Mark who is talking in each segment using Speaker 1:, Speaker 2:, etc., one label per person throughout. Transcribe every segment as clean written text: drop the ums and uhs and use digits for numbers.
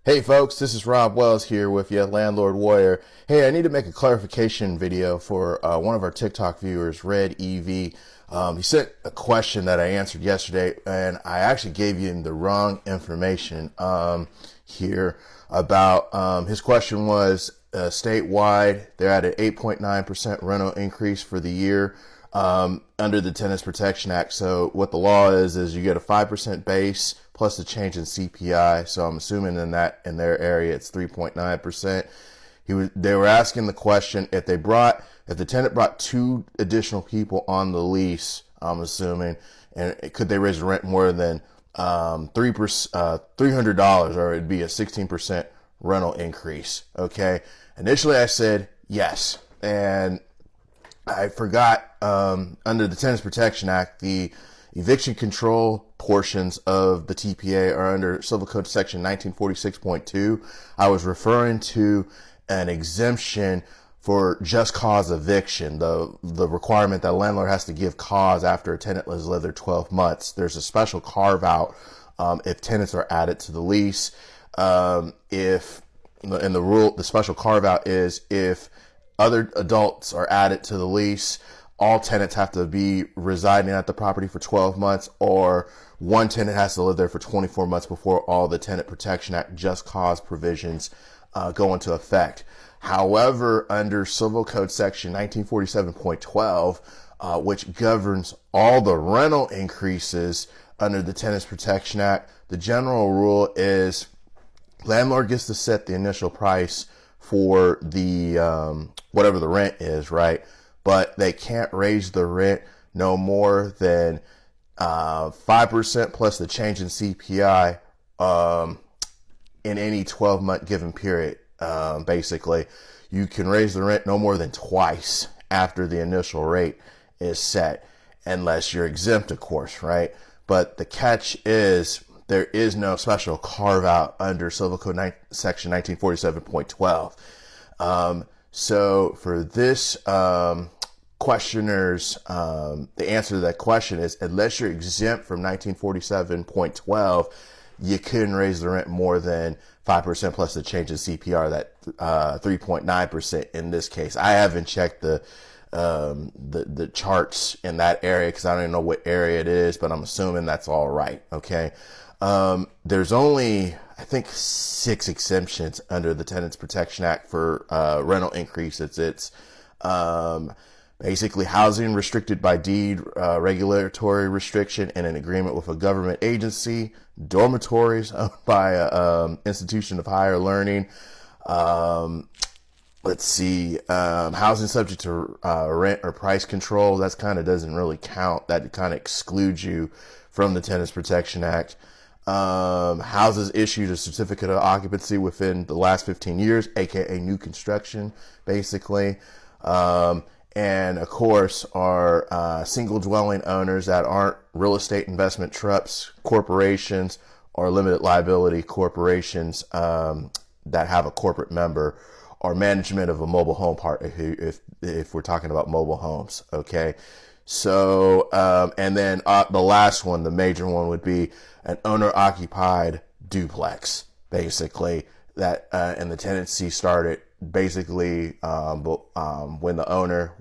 Speaker 1: Hey folks, this is Rob Wells here with you, Landlord Warrior. Hey, I need to make a clarification video for one of our TikTok viewers, Red EV. He sent a question that I answered yesterday, and I actually gave him the wrong information here about his question was statewide, they're at an 8.9% rental increase for the year under the Tenants Protection Act. So what the law is you get a 5% base plus the change in CPI. So I'm assuming in their area it's 3.9%. They were asking the question if the tenant brought two additional people on the lease, I'm assuming, and could they raise the rent more than $300, or it'd be a 16% rental increase. Okay. Initially I said yes, and I forgot, under the Tenants Protection Act, the eviction control portions of the TPA are under Civil Code Section 1946.2. I was referring to an exemption for just cause eviction, the requirement that a landlord has to give cause after a tenant has lived there 12 months. There's a special carve out if tenants are added to the lease. And the special carve out is if other adults are added to the lease, all tenants have to be residing at the property for 12 months, or one tenant has to live there for 24 months before all the Tenant Protection Act just cause provisions go into effect. However, under Civil Code Section 1947.12, which governs all the rental increases under the Tenants Protection Act, the general rule is landlord gets to set the initial price for the whatever the rent is, right? But they can't raise the rent no more than 5% plus the change in CPI in any 12-month given period. Basically, you can raise the rent no more than twice after the initial rate is set, unless you're exempt, of course, right? But the catch is there is no special carve out under Civil Code Section 1947.12. So for this questioner's, the answer to that question is, unless you're exempt from 1947.12, you couldn't raise the rent more than 5% plus the change in CPR, that 3.9% in this case. I haven't checked the charts in that area because I don't even know what area it is, but I'm assuming that's all right. Okay. There's only, I think, 6 exemptions under the Tenants Protection Act for rental increases. It's basically housing restricted by deed, regulatory restriction, and an agreement with a government agency, dormitories owned by an institution of higher learning. Let's see, housing subject to rent or price control. That kind of doesn't really count. That kind of excludes you from the Tenants Protection Act. Houses issued a certificate of occupancy within the last 15 years, aka new construction, basically. And of course, are single dwelling owners that aren't real estate investment trusts, corporations, or limited liability corporations that have a corporate member, or management of a mobile home park, if we're talking about mobile homes. Okay. So, and then the last one, the major one, would be an owner-occupied duplex, basically, that and the tenancy started basically when the owner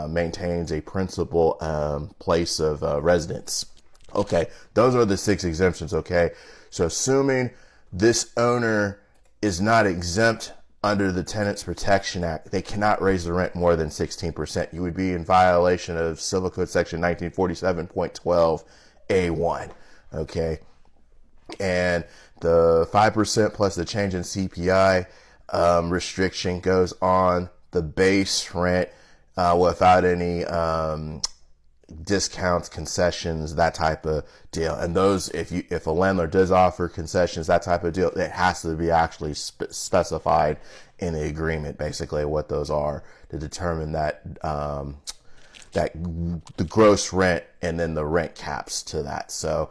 Speaker 1: maintains a principal place of residence. Okay, those are the 6 exemptions. Okay, so assuming this owner is not exempt under the Tenants Protection Act, they cannot raise the rent more than 16%. You would be in violation of Civil Code Section 1947.12A1. Okay. And the 5% plus the change in CPI restriction goes on the base rent without any discounts, concessions, that type of deal. And those, if a landlord does offer concessions, that type of deal, it has to be actually specified in the agreement, basically what those are, to determine that that the gross rent and then the rent caps to that. So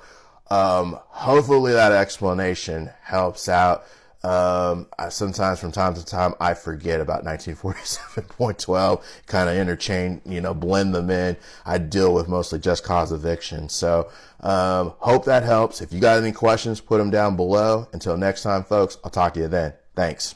Speaker 1: hopefully that explanation helps out. Sometimes from time to time, I forget about 1947.12, kind of interchange, blend them in. I deal with mostly just cause eviction. So, hope that helps. If you got any questions, put them down below. Until next time, folks, I'll talk to you then. Thanks.